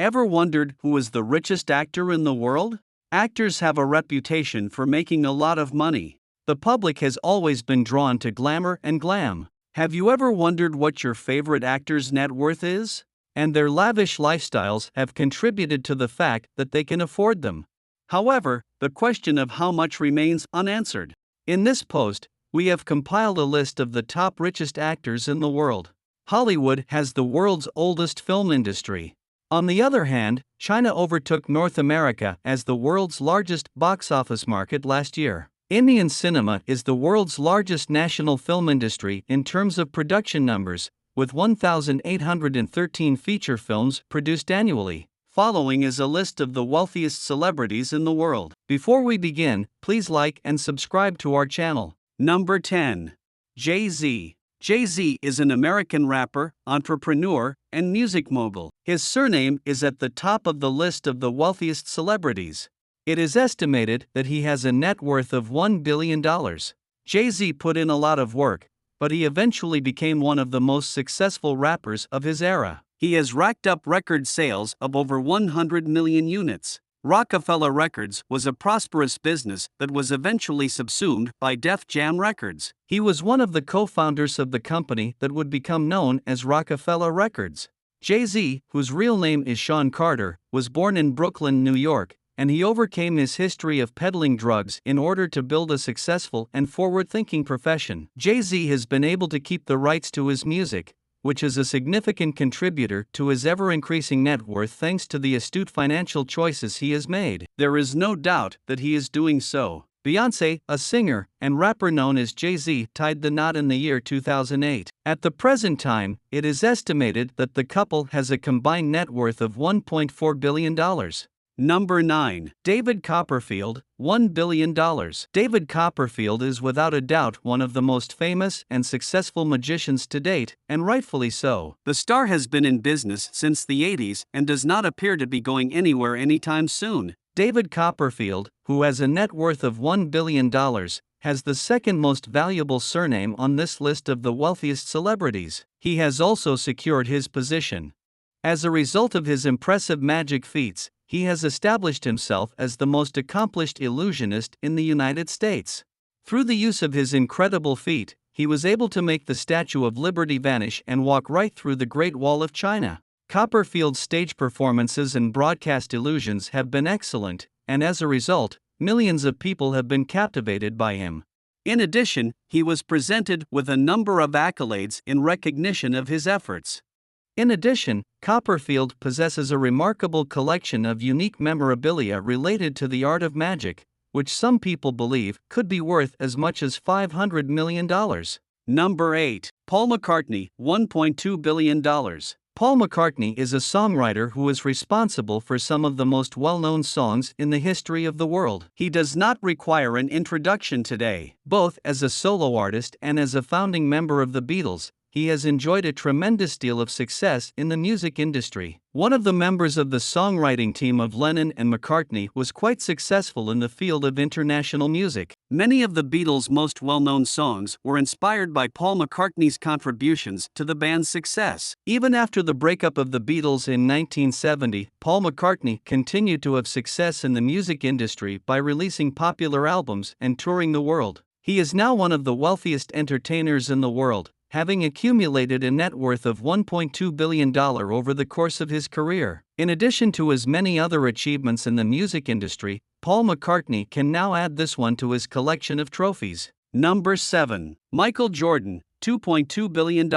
Ever wondered who is the richest actor in the world? Actors have a reputation for making a lot of money. The public has always been drawn to glamour and glam. Have you ever wondered what your favorite actor's net worth is? And their lavish lifestyles have contributed to the fact that they can afford them. However, the question of how much remains unanswered. In this post, we have compiled a list of the top richest actors in the world. Hollywood has the world's oldest film industry. On the other hand, China overtook North America as the world's largest box office market last year. Indian cinema is the world's largest national film industry in terms of production numbers, with 1,813 feature films produced annually. Following is a list of the wealthiest celebrities in the world. Before we begin, please like and subscribe to our channel. Number 10. Jay-Z. Jay-Z is an American rapper, entrepreneur, and music mogul. His surname is at the top of the list of the wealthiest celebrities. It is estimated that he has a net worth of $1 billion. Jay-Z put in a lot of work, but he eventually became one of the most successful rappers of his era. He has racked up record sales of over 100 million units. Rockefeller Records was a prosperous business that was eventually subsumed by Def Jam Records. He was one of the co-founders of the company that would become known as Rockefeller Records. Jay-Z, whose real name is Sean Carter, was born in Brooklyn, New York, and he overcame his history of peddling drugs in order to build a successful and forward-thinking profession. Jay-Z has been able to keep the rights to his music, which is a significant contributor to his ever-increasing net worth thanks to the astute financial choices he has made. There is no doubt that he is doing so. Beyoncé, a singer and rapper known as Jay-Z, tied the knot in the year 2008. At the present time, it is estimated that the couple has a combined net worth of $1.4 billion. Number 9. David Copperfield, $1 billion. David Copperfield is without a doubt one of the most famous and successful magicians to date, and rightfully so. The star has been in business since the 80s and does not appear to be going anywhere anytime soon. David Copperfield, who has a net worth of $1 billion, has the second most valuable surname on this list of the wealthiest celebrities. He has also secured his position. As a result of his impressive magic feats, he has established himself as the most accomplished illusionist in the United States. Through the use of his incredible feat, he was able to make the Statue of Liberty vanish and walk right through the Great Wall of China. Copperfield's stage performances and broadcast illusions have been excellent, and as a result, millions of people have been captivated by him. In addition, he was presented with a number of accolades in recognition of his efforts. In addition, Copperfield possesses a remarkable collection of unique memorabilia related to the art of magic, which some people believe could be worth as much as $500 million. Number 8. Paul McCartney, $1.2 billion. Paul McCartney is a songwriter who is responsible for some of the most well-known songs in the history of the world. He does not require an introduction today. Both as a solo artist and as a founding member of the Beatles, he has enjoyed a tremendous deal of success in the music industry. One of the members of the songwriting team of Lennon and McCartney was quite successful in the field of international music. Many of the Beatles' most well-known songs were inspired by Paul McCartney's contributions to the band's success. Even after the breakup of the Beatles in 1970, Paul McCartney continued to have success in the music industry by releasing popular albums and touring the world. He is now one of the wealthiest entertainers in the world, having accumulated a net worth of $1.2 billion over the course of his career. In addition to his many other achievements in the music industry, Paul McCartney can now add this one to his collection of trophies. Number 7. Michael Jordan, $2.2 billion.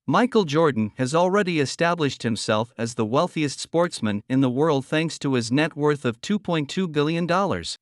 Michael Jordan has already established himself as the wealthiest sportsman in the world thanks to his net worth of $2.2 billion.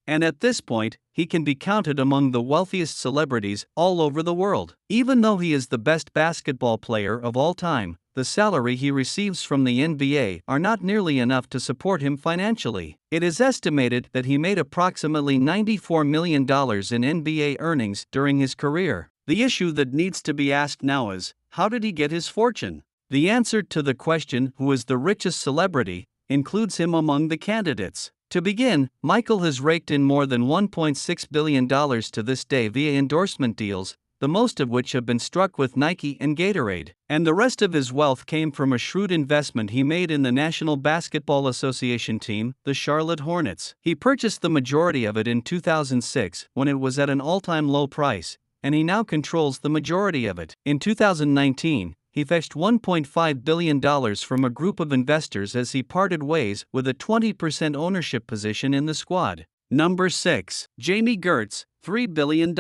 And at this point, he can be counted among the wealthiest celebrities all over the world. Even though he is the best basketball player of all time, the salary he receives from the NBA are not nearly enough to support him financially. It is estimated that he made approximately $94 million in NBA earnings during his career. The issue that needs to be asked now is, how did he get his fortune? The answer to the question, who is the richest celebrity, includes him among the candidates. To begin, Michael has raked in more than $1.6 billion to this day via endorsement deals, the most of which have been struck with Nike and Gatorade. And the rest of his wealth came from a shrewd investment he made in the National Basketball Association team, the Charlotte Hornets. He purchased the majority of it in 2006 when it was at an all-time low price, and he now controls the majority of it. In 2019, he fetched $1.5 billion from a group of investors as he parted ways with a 20% ownership position in the squad. Number 6. Jamie Gertz, $3 billion.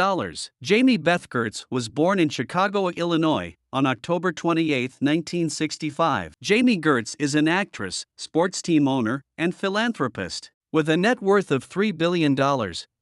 Jamie Beth Gertz was born in Chicago, Illinois, on October 28, 1965. Jamie Gertz is an actress, sports team owner, and philanthropist. With a net worth of $3 billion,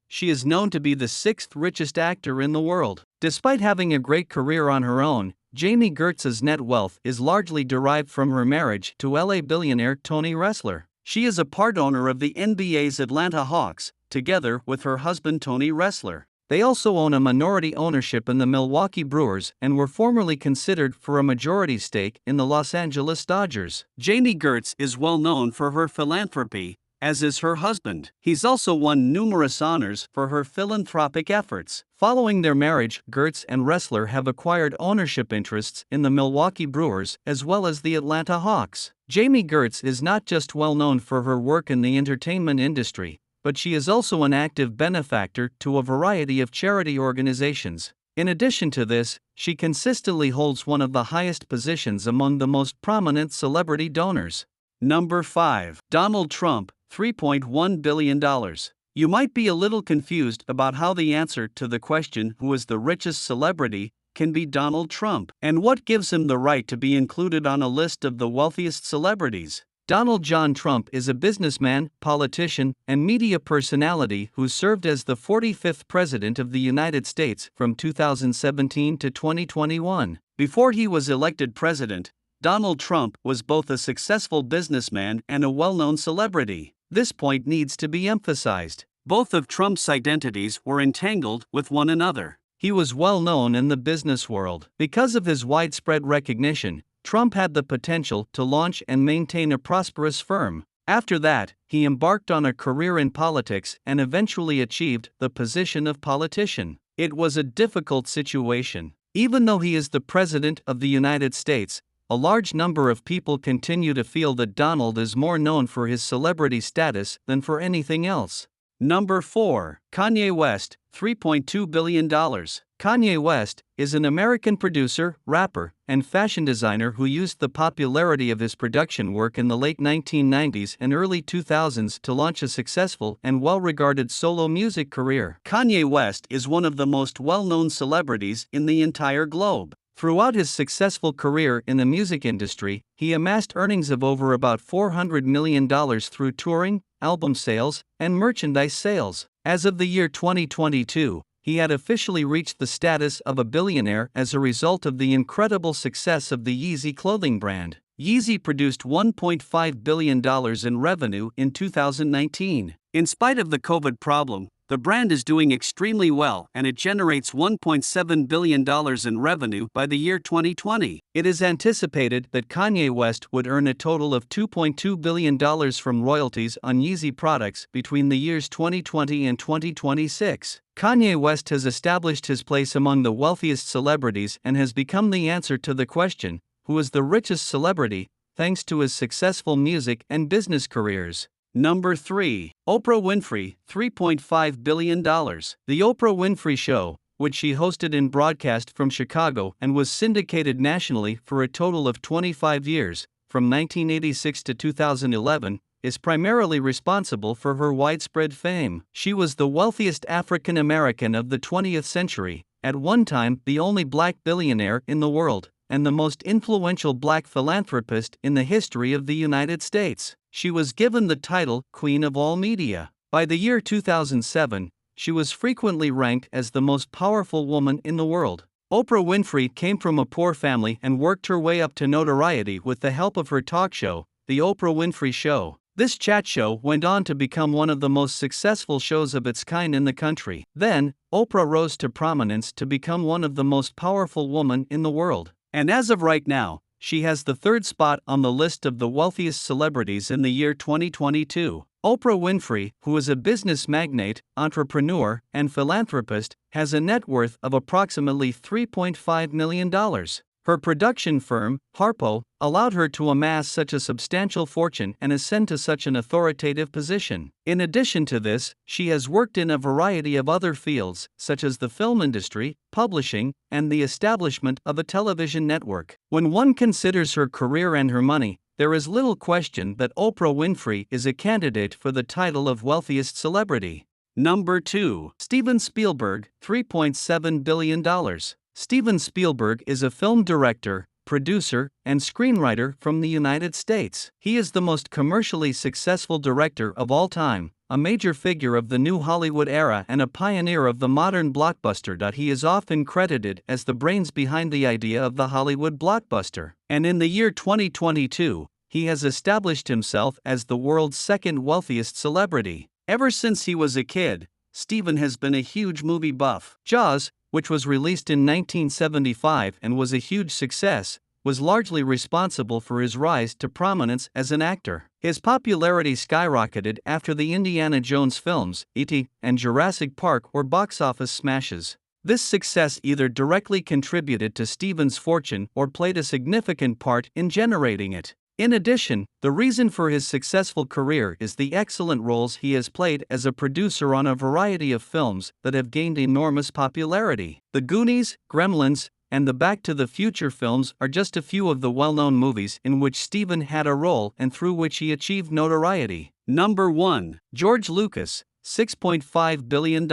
she is known to be the 6th richest actor in the world. Despite having a great career on her own, Jamie Gertz's net wealth is largely derived from her marriage to LA billionaire Tony Ressler. She is a part owner of the NBA's Atlanta Hawks, together with her husband Tony Ressler. They also own a minority ownership in the Milwaukee Brewers and were formerly considered for a majority stake in the Los Angeles Dodgers. Jamie Gertz is well known for her philanthropy, as is her husband. He's also won numerous honors for her philanthropic efforts. Following their marriage, Gertz and Ressler have acquired ownership interests in the Milwaukee Brewers as well as the Atlanta Hawks. Jamie Gertz is not just well known for her work in the entertainment industry, but she is also an active benefactor to a variety of charity organizations. In addition to this, she consistently holds one of the highest positions among the most prominent celebrity donors. Number 5. Donald Trump, $3.1 billion. You might be a little confused about how the answer to the question, who is the richest celebrity, can be Donald Trump, and what gives him the right to be included on a list of the wealthiest celebrities. Donald John Trump is a businessman, politician, and media personality who served as the 45th President of the United States from 2017 to 2021. Before he was elected president, Donald Trump was both a successful businessman and a well-known celebrity. This point needs to be emphasized. Both of Trump's identities were entangled with one another. He was well known in the business world. Because of his widespread recognition, Trump had the potential to launch and maintain a prosperous firm. After that, he embarked on a career in politics and eventually achieved the position of politician. It was a difficult situation. Even though he is the President of the United States, a large number of people continue to feel that Donald is more known for his celebrity status than for anything else. Number 4. Kanye West, $3.2 billion. Kanye West is an American producer, rapper, and fashion designer who used the popularity of his production work in the late 1990s and early 2000s to launch a successful and well-regarded solo music career. Kanye West is one of the most well-known celebrities in the entire globe. Throughout his successful career in the music industry, he amassed earnings of over about $400 million through touring, album sales, and merchandise sales. As of the year 2022, he had officially reached the status of a billionaire as a result of the incredible success of the Yeezy clothing brand. Yeezy produced $1.5 billion in revenue in 2019. In spite of the COVID problem, the brand is doing extremely well and it generates $1.7 billion in revenue by the year 2020. It is anticipated that Kanye West would earn a total of $2.2 billion from royalties on Yeezy products between the years 2020 and 2026. Kanye West has established his place among the wealthiest celebrities and has become the answer to the question, who is the richest celebrity, thanks to his successful music and business careers. Number 3. Oprah Winfrey, $3.5 billion. The Oprah Winfrey Show, which she hosted in broadcast from Chicago and was syndicated nationally for a total of 25 years, from 1986 to 2011, is primarily responsible for her widespread fame. She was the wealthiest African American of the 20th century, at one time the only black billionaire in the world, and the most influential black philanthropist in the history of the United States. She was given the title Queen of All Media. By the year 2007, she was frequently ranked as the most powerful woman in the world. Oprah Winfrey came from a poor family and worked her way up to notoriety with the help of her talk show, The Oprah Winfrey Show. This chat show went on to become one of the most successful shows of its kind in the country. Then, Oprah rose to prominence to become one of the most powerful women in the world. And as of right now, she has the third spot on the list of the wealthiest celebrities in the year 2022. Oprah Winfrey, who is a business magnate, entrepreneur, and philanthropist, has a net worth of approximately $3.5 million. Her production firm, Harpo, allowed her to amass such a substantial fortune and ascend to such an authoritative position. In addition to this, she has worked in a variety of other fields, such as the film industry, publishing, and the establishment of a television network. When one considers her career and her money, there is little question that Oprah Winfrey is a candidate for the title of wealthiest celebrity. Number 2. Steven Spielberg, $3.7 billion. Steven Spielberg is a film director, producer, and screenwriter from the United States. He is the most commercially successful director of all time, a major figure of the new Hollywood era and a pioneer of the modern blockbuster. He is often credited as the brains behind the idea of the Hollywood blockbuster. And in the year 2022, he has established himself as the world's second wealthiest celebrity. Ever since he was a kid, Steven has been a huge movie buff. Jaws, which was released in 1975 and was a huge success, was largely responsible for his rise to prominence as an actor. His popularity skyrocketed after the Indiana Jones films, E.T., and Jurassic Park were box office smashes. This success either directly contributed to Steven's fortune or played a significant part in generating it. In addition, the reason for his successful career is the excellent roles he has played as a producer on a variety of films that have gained enormous popularity. The Goonies, Gremlins, and the Back to the Future films are just a few of the well-known movies in which Steven had a role and through which he achieved notoriety. Number 1. George Lucas, $6.5 billion.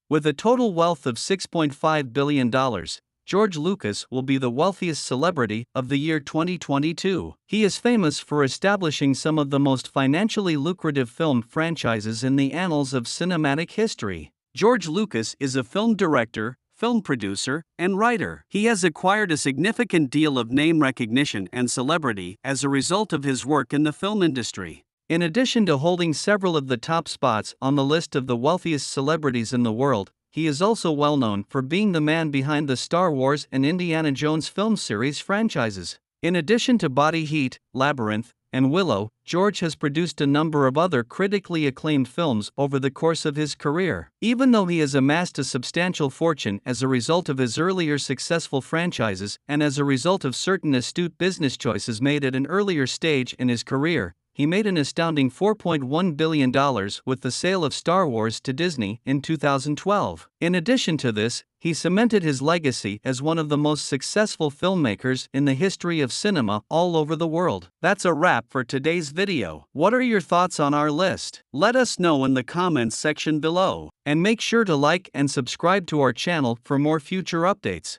With a total wealth of $6.5 billion, George Lucas will be the wealthiest celebrity of the year 2022. He is famous for establishing some of the most financially lucrative film franchises in the annals of cinematic history. George Lucas is a film director, film producer, and writer. He has acquired a significant deal of name recognition and celebrity as a result of his work in the film industry. In addition to holding several of the top spots on the list of the wealthiest celebrities in the world, he is also well known for being the man behind the Star Wars and Indiana Jones film series franchises. In addition to Body Heat, Labyrinth, and Willow, George has produced a number of other critically acclaimed films over the course of his career. Even though he has amassed a substantial fortune as a result of his earlier successful franchises and as a result of certain astute business choices made at an earlier stage in his career, he made an astounding $4.1 billion with the sale of Star Wars to Disney in 2012. In addition to this, he cemented his legacy as one of the most successful filmmakers in the history of cinema all over the world. That's a wrap for today's video. What are your thoughts on our list? Let us know in the comments section below. And make sure to like and subscribe to our channel for more future updates.